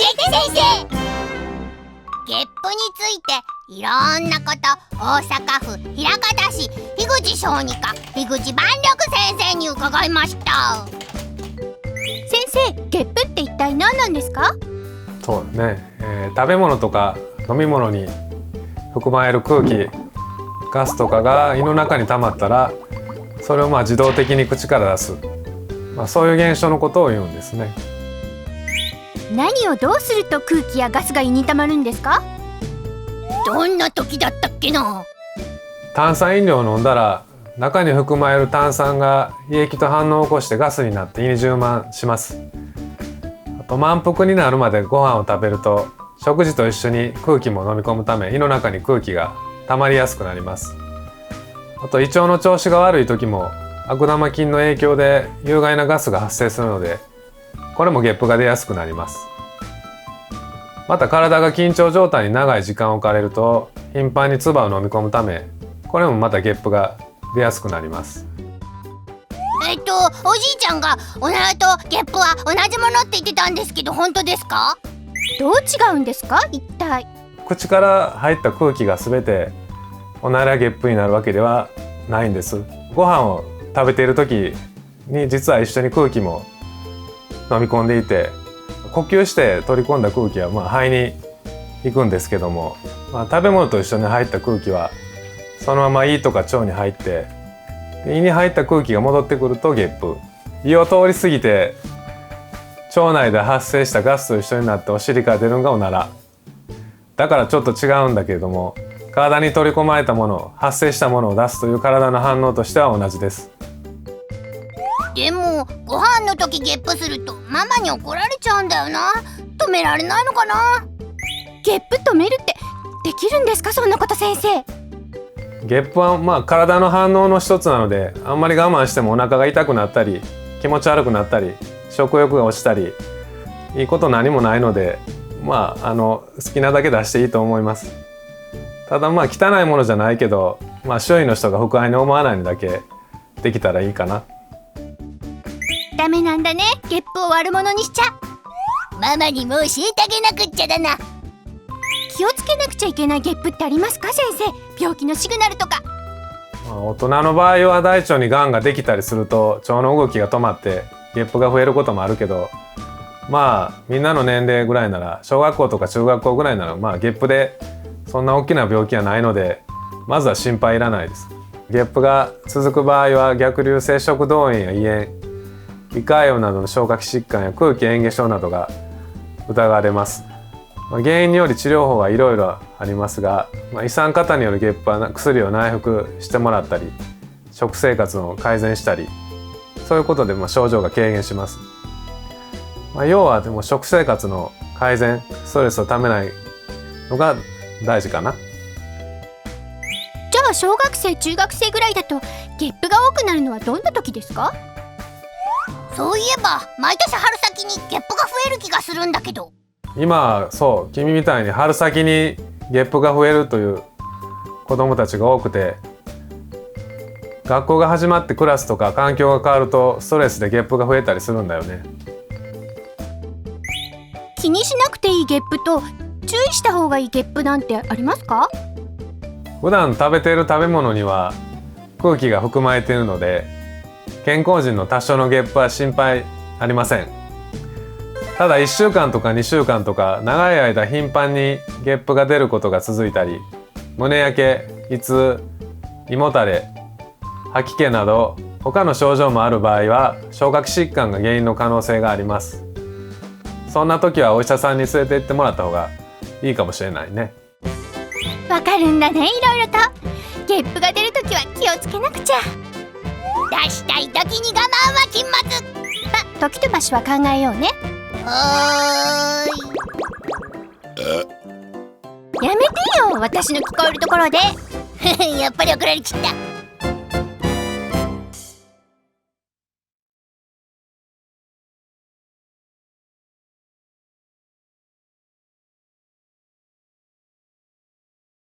えて先生。ゲップについていろんなこと大阪府枚方市樋口小児科樋口万緑先生に伺いました。先生、ゲップって一体何なんですか？そうね、食べ物とか飲み物に含まれる空気、ガスとかが胃の中に溜まったらそれを自動的に口から出す、そういう現象のことを言うんですね。何をどうすると空気やガスが胃に溜まるんですか？どんな時だったっけな。炭酸飲料を飲んだら中に含まれる炭酸が胃液と反応を起こしてガスになって胃に充満します。あと満腹になるまでご飯を食べると食事と一緒に空気も飲み込むため胃の中に空気が溜まりやすくなります。あと胃腸の調子が悪い時も悪玉菌の影響で有害なガスが発生するのでこれもゲップが出やすくなります。また体が緊張状態に長い時間置かれると頻繁に唾を飲み込むためこれもまたゲップが出やすくなります。おじいちゃんがおならとゲップは同じものって言ってたんですけど本当ですか？どう違うんですか一体？口から入った空気が全ておならやゲップになるわけではないんです。ご飯を食べている時に実は一緒に空気も飲み込んでいて呼吸して取り込んだ空気は肺に行くんですけども、食べ物と一緒に入った空気はそのまま胃とか腸に入って胃に入った空気が戻ってくるとゲップ、胃を通り過ぎて腸内で発生したガスと一緒になってお尻から出るのがおならだからちょっと違うんだけれども体に取り込まれたもの発生したものを出すという体の反応としては同じです。でもご飯の時ゲップするとママに怒られちゃうんだよな。止められないのかな。ゲップ止めるってできるんですか？そんなこと先生。ゲップは体の反応の一つなのであんまり我慢してもお腹が痛くなったり気持ち悪くなったり食欲が落ちたりいいこと何もないので好きなだけ出していいと思います。ただ汚いものじゃないけど、周囲の人が不快に思わないのだけできたらいいかな。ダメなんだね、ゲップを悪者にしちゃ。ママにも教えてあげなくっちゃだな。気をつけなくちゃいけないゲップってありますか先生？病気のシグナルとか。大人の場合は大腸にがんができたりすると腸の動きが止まってゲップが増えることもあるけどみんなの年齢ぐらいなら小学校とか中学校ぐらいならゲップでそんな大きな病気はないのでまずは心配いらないです。ゲップが続く場合は逆流性食道炎や胃炎、胃潰瘍などの消化器疾患や空気嚥下症などが疑われます。原因により治療法はいろいろありますが、胃酸過多によるゲップは薬を内服してもらったり食生活を改善したりそういうことで症状が軽減します。要はでも食生活の改善、ストレスをためないのが大事かな。じゃあ小学生中学生ぐらいだとゲップが多くなるのはどんな時ですか？そういえば毎年春先にゲップが増える気がするんだけど。今君みたいに春先にゲップが増えるという子どもたちが多くて学校が始まってクラスとか環境が変わるとストレスでゲップが増えたりするんだよね。気にしなくていいゲップと注意した方がいいゲップなんてありますか？普段食べている食べ物には空気が含まれているので健康人の多少のゲップは心配ありません。ただ1週間とか2週間とか長い間頻繁にゲップが出ることが続いたり胸焼け、胃痛、胃もたれ、吐き気など他の症状もある場合は消化器疾患が原因の可能性があります。そんな時はお医者さんに連れて行ってもらった方がいいかもしれないね。わかるんだね、いろいろと。ゲップが出る時は気をつけなくちゃ。出したい時に我慢は禁物。時と場所は考えようね。やめてよ、私の聞こえるところで。やっぱり怒られちゃった。